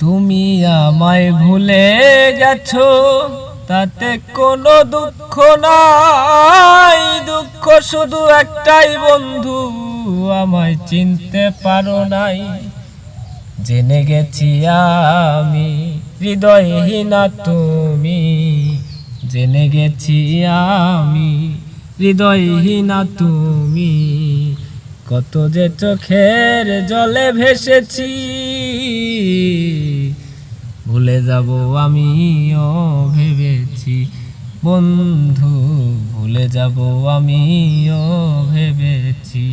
তুমি আমায় ভুলে গেছো, তাতে কোনো দুঃখ নাই। দুঃখ শুধু একটাই বন্ধু, আমায় চিনতে পারো নাই। জেনে গেছি আমি হৃদয়হীনা তুমি, জেনে গেছি আমি হৃদয়হীনা তুমি। কত যে চোখের জলে ভেসেছি, ভুলে যাব আমিও ভেবেছি বন্ধু, ভুলে যাব আমিও ভেবেছি।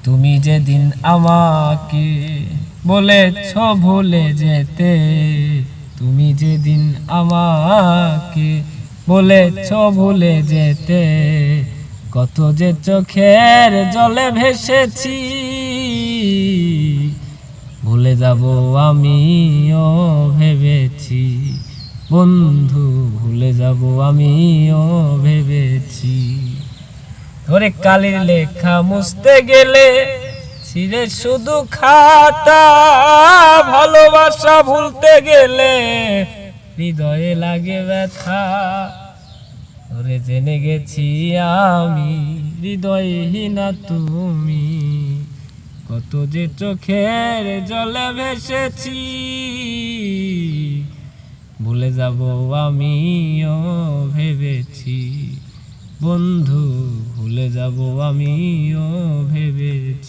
তুমি যেদিন আমাকে বলেছ ভুলে যেতে, তুমি যেদিন আমাকে বলেছ ভুলে যেতে, কত যে চোখের জলে ভেসেছি। ভুলে যাব আমিও ভেবেছি বন্ধু, ভুলে যাব আমিও ভেবেছি। ধরে কালির লেখা মুছতে গেলে ছিঁড়ে শুধু খাতা, ভালোবাসা ভুলতে গেলে হৃদয়ে লাগে ব্যথা। ধরে জেনে গেছি আমি হৃদয়হীনা তুমি, কত যে চোখের জলে ভেসেছি। ভুলে যাব আমিও ভেবেছি বন্ধু, ভুলে যাব আমিও ভেবেছি।